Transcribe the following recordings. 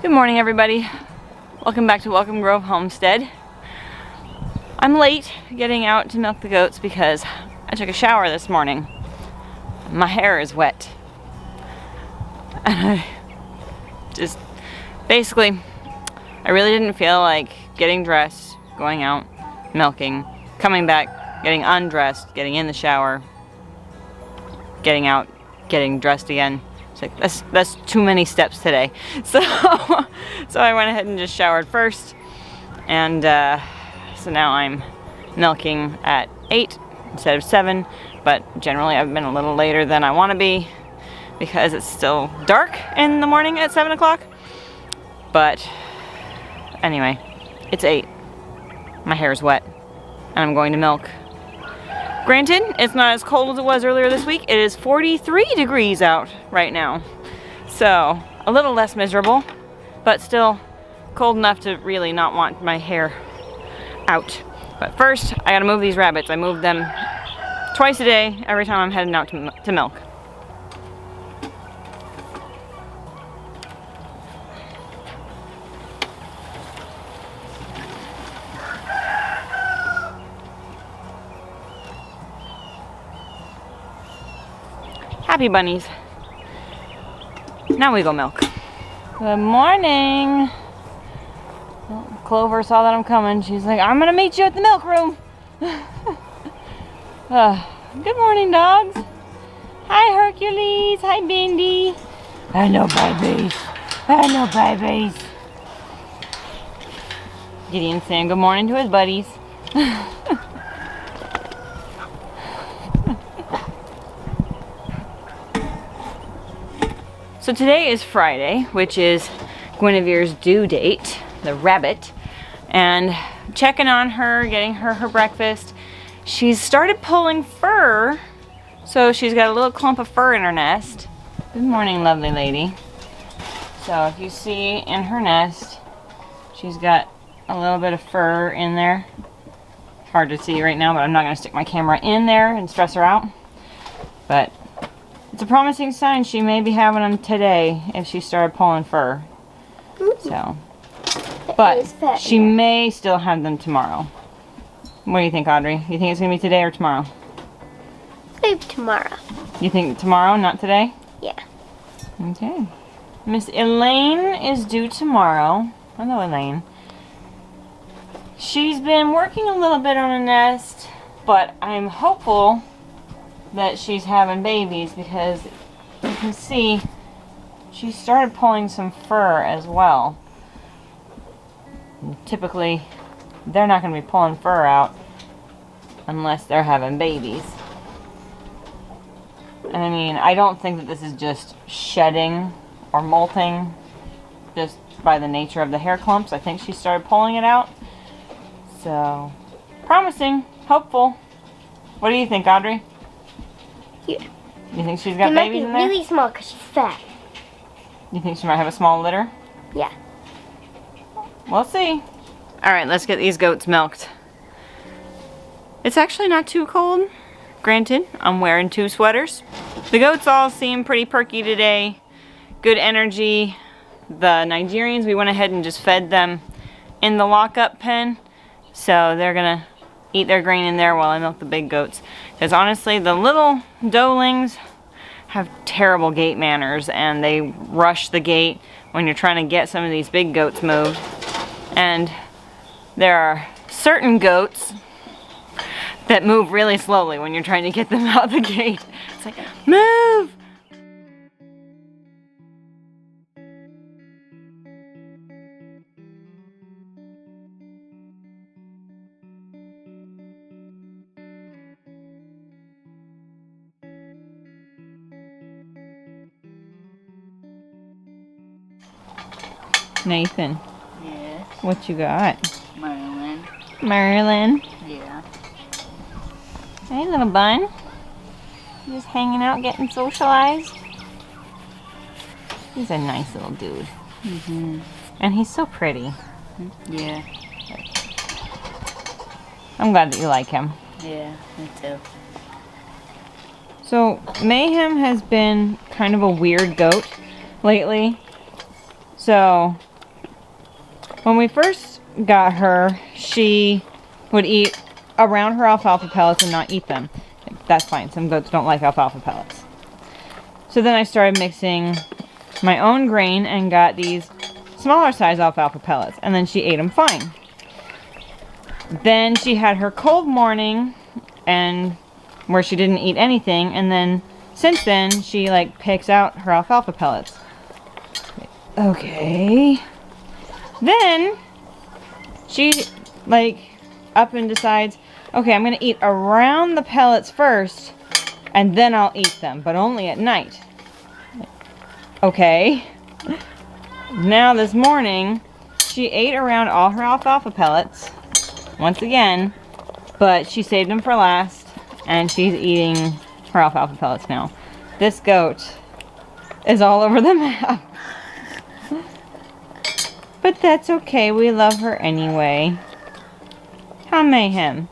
Good morning, everybody. Welcome back to Welcome Grove Homestead. I'm late getting out to milk the goats because I took a shower this morning. My hair is wet. And I really didn't feel like getting dressed, going out, milking, coming back, getting undressed, getting in the shower, getting out, getting dressed again. It's like, that's too many steps today. So I went ahead and just showered first. And so now I'm milking at 8 instead of 7. But generally I've been a little later than I want to be because it's still dark in the morning at 7 o'clock. But anyway, it's 8. My hair is wet and I'm going to milk. Granted, it's not as cold as it was earlier this week. It is 43 degrees out right now. So, a little less miserable, but still cold enough to really not want my hair out. But first, I gotta move these rabbits. I move them twice a day every time I'm heading out to milk. Happy bunnies. Now we go milk. Good morning. Well, Clover saw that I'm coming. She's like, I'm gonna meet you at the milk room. Good morning, dogs. Hi, Hercules. Hi, Bindi. Hello, babies. Hello, babies. Gideon's saying good morning to his buddies. So today is Friday, which is Guinevere's due date, the rabbit, and checking on her, getting her breakfast. She's started pulling fur, so she's got a little clump of fur in her nest. Good morning, lovely lady. So if you see in her nest, she's got a little bit of fur in there. Hard to see right now, but I'm not going to stick my camera in there and stress her out. But it's a promising sign. She may be having them today if she started pulling fur. So, but she may still have them tomorrow. What do you think, Audrey? You think it's going to be today or tomorrow? Maybe tomorrow. You think tomorrow, not today? Yeah. Okay. Miss Elaine is due tomorrow. Hello, Elaine. She's been working a little bit on a nest, but I'm hopeful that she's having babies because you can see she started pulling some fur as well. And typically they're not going to be pulling fur out unless they're having babies. And I mean, I don't think that this is just shedding or molting just by the nature of the hair clumps. I think she started pulling it out. So, promising, hopeful. What do you think, Audrey? Yeah. You think she's got babies in there? Might be really small because she's fat. You think she might have a small litter? Yeah. We'll see. Alright, let's get these goats milked. It's actually not too cold. Granted, I'm wearing 2 sweaters. The goats all seem pretty perky today. Good energy. The Nigerians, we went ahead and just fed them in the lockup pen. So they're gonna eat their grain in there while I milk the big goats. Because honestly, the little doelings have terrible gate manners and they rush the gate when you're trying to get some of these big goats moved. And there are certain goats that move really slowly when you're trying to get them out the gate. It's like, move! Nathan. Yes. What you got? Merlin. Merlin. Yeah. Hey, little bun. Just hanging out, getting socialized. He's a nice little dude. Mm-hmm. And he's so pretty. Yeah. I'm glad that you like him. Yeah, me too. So, Mayhem has been kind of a weird goat lately. So, When we first got her, she would eat around her alfalfa pellets and not eat them. That's fine. Some goats don't like alfalfa pellets. So then I started mixing my own grain and got these smaller size alfalfa pellets, and then she ate them fine. Then she had her cold morning and where she didn't eat anything, and then since then she like picks out her alfalfa pellets. Okay. Then she like up and decides, okay, I'm gonna eat around the pellets first and then I'll eat them, but only at night. Okay. Now this morning she ate around all her alfalfa pellets once again, but she saved them for last and she's eating her alfalfa pellets now. This goat is all over the map. But that's okay, we love her anyway. How mayhem.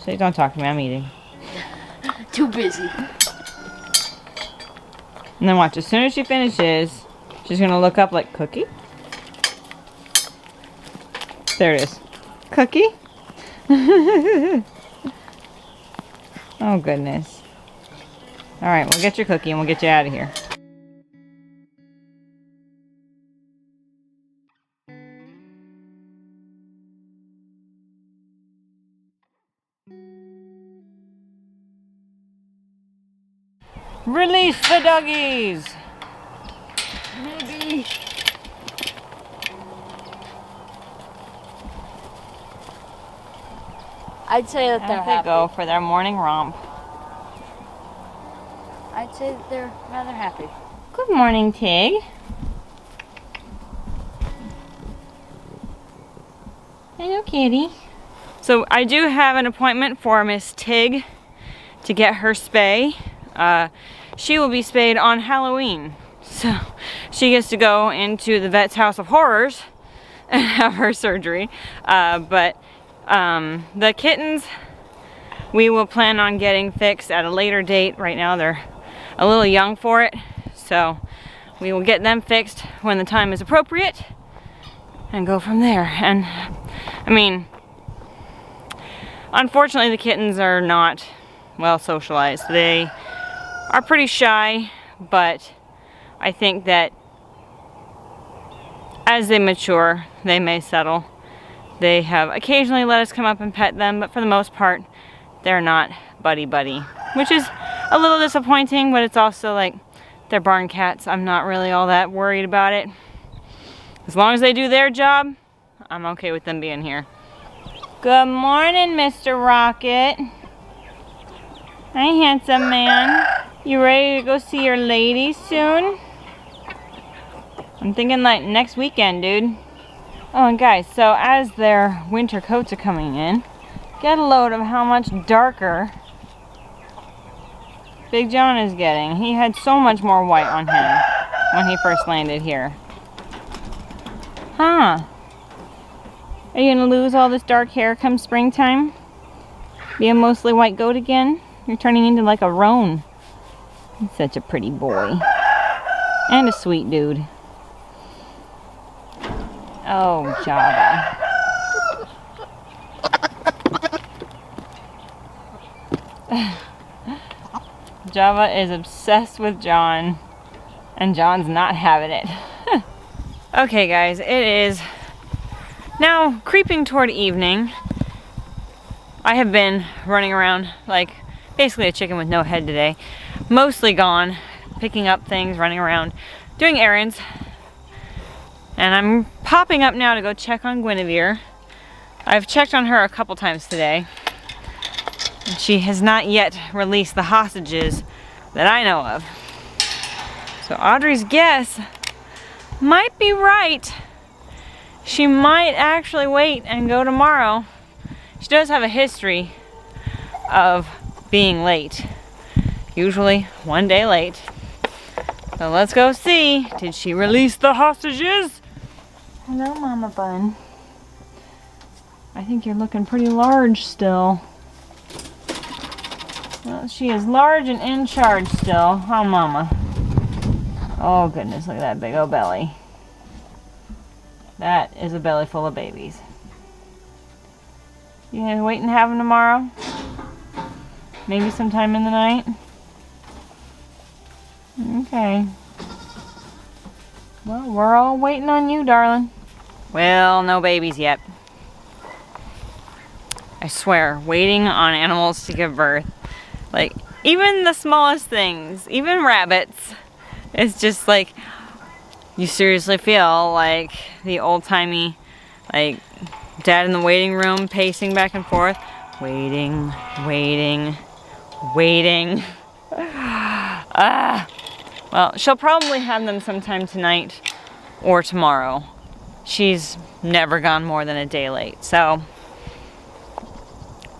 So don't talk to me, I'm eating. Too busy. And then watch, as soon as she finishes, she's gonna look up like, cookie? There it is. Cookie? Oh goodness. Alright, we'll get your cookie and we'll get you out of here. Release the doggies! Maybe. I'd say that they're Out they happy. go for their morning romp. I'd say that they're rather happy. Good morning, Tig. Hello, kitty. So I do have an appointment for Miss Tig to get her spay. She will be spayed on Halloween. So she gets to go into the vet's house of horrors and have her surgery. But the kittens, we will plan on getting fixed at a later date. Right now they're a little young for it. So we will get them fixed when the time is appropriate and go from there. And I mean, unfortunately the kittens are not well socialized. They are pretty shy, but I think that as they mature, they may settle. They have occasionally let us come up and pet them, but for the most part, they're not buddy-buddy, which is a little disappointing, but it's also like, they're barn cats. I'm not really all that worried about it. As long as they do their job, I'm okay with them being here. Good morning, Mr. Rocket. Hi, handsome man. You ready to go see your lady soon? I'm thinking like next weekend, dude. Oh, and guys, so as their winter coats are coming in, get a load of how much darker Big John is getting. He had so much more white on him when he first landed here. Huh. Are you gonna lose all this dark hair come springtime? Be a mostly white goat again? You're turning into like a roan. He's such a pretty boy. And a sweet dude. Oh, Java. Java is obsessed with John, and John's not having it. Okay guys, it is now creeping toward evening. I have been running around like basically a chicken with no head today. Mostly gone, picking up things, running around, doing errands. And I'm popping up now to go check on Guinevere. I've checked on her a couple times today. And she has not yet released the hostages that I know of. So Audrey's guess might be right. She might actually wait and go tomorrow. She does have a history of being late. Usually one day late. So let's go see. Did she release the hostages? Hello, Mama Bun. I think you're looking pretty large still. Well, she is large and in charge still. Huh, Mama? Oh, goodness, look at that big old belly. That is a belly full of babies. You gonna wait and have them tomorrow? Maybe sometime in the night? Okay. Well, we're all waiting on you, darling. Well, no babies yet. I swear, waiting on animals to give birth, like, even the smallest things, even rabbits, it's just like, you seriously feel like the old-timey, like, dad in the waiting room pacing back and forth, waiting, waiting, waiting. Well, she'll probably have them sometime tonight or tomorrow. She's never gone more than a day late, so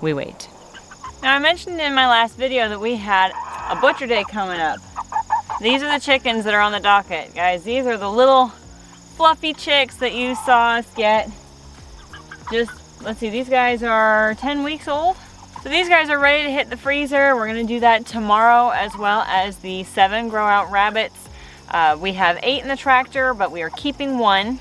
we wait. Now, I mentioned in my last video that we had a butcher day coming up. These are the chickens that are on the docket, guys. These are the little fluffy chicks that you saw us get. Just, let's see, these guys are 10 weeks old. So these guys are ready to hit the freezer. We're gonna do that tomorrow, as well as the 7 grow out rabbits. We have 8 in the tractor, but we are keeping 1.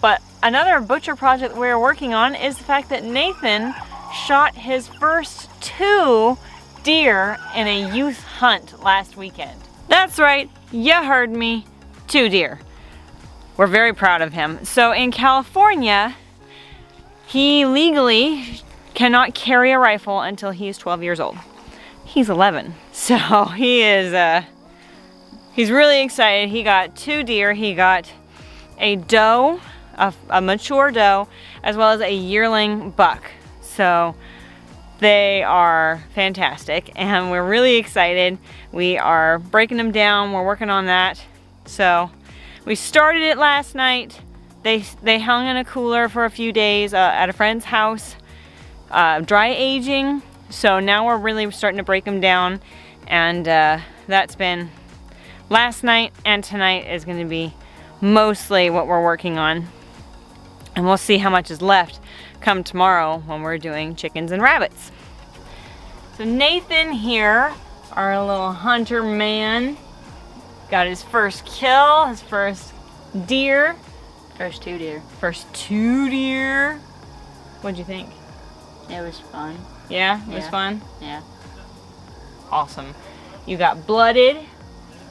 But another butcher project we're working on is the fact that Nathan shot his first 2 deer in a youth hunt last weekend. That's right, you heard me, 2 deer. We're very proud of him. So in California, he legally cannot carry a rifle until he's 12 years old. He's 11, so he is, he's really excited. He got 2 deer. He got a doe, a mature doe, as well as a yearling buck. So they are fantastic, and we're really excited. We are breaking them down. We're working on that. So we started it last night. They hung in a cooler for a few days at a friend's house, dry aging. So now we're really starting to break them down, and that's been last night, and tonight is going to be mostly what we're working on. And we'll see how much is left come tomorrow when we're doing chickens and rabbits. So Nathan here, our little hunter man, got his first kill, his first deer. First 2 deer. First 2 deer. What'd you think? It was fun. Yeah, it was fun? Yeah. Awesome. You got blooded.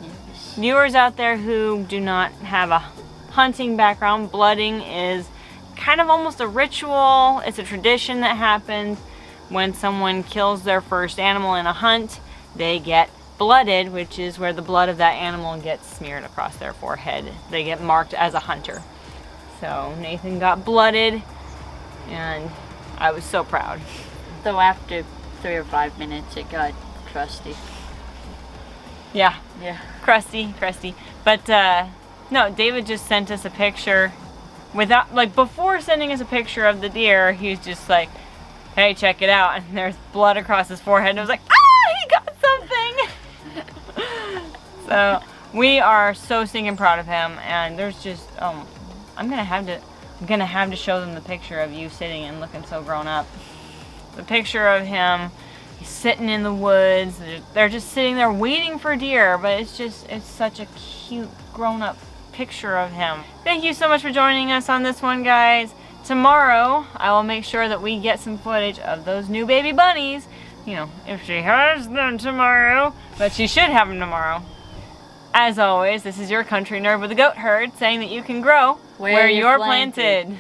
Yes. Viewers out there who do not have a hunting background, blooding is kind of almost a ritual. It's a tradition that happens when someone kills their first animal in a hunt. They get blooded, which is where the blood of that animal gets smeared across their forehead. They get marked as a hunter. So Nathan got blooded, and I was so proud. Though after 3 or 5 minutes, it got crusty. Yeah, Yeah. crusty. But no, David just sent us a picture without, like, before sending us a picture of the deer, he was just like, hey, check it out. And there's blood across his forehead, and I was like, ah, he got something. So we are so stinking proud of him, and there's just, I'm gonna have to show them the picture of you sitting and looking so grown up. The picture of him, he's sitting in the woods. They're just sitting there waiting for deer, but it's such a cute grown up picture of him. Thank you so much for joining us on this one, guys. Tomorrow, I will make sure that we get some footage of those new baby bunnies. You know, if she has them tomorrow, but she should have them tomorrow. As always, this is your country nerd with a goat herd saying that you can grow where you're planted.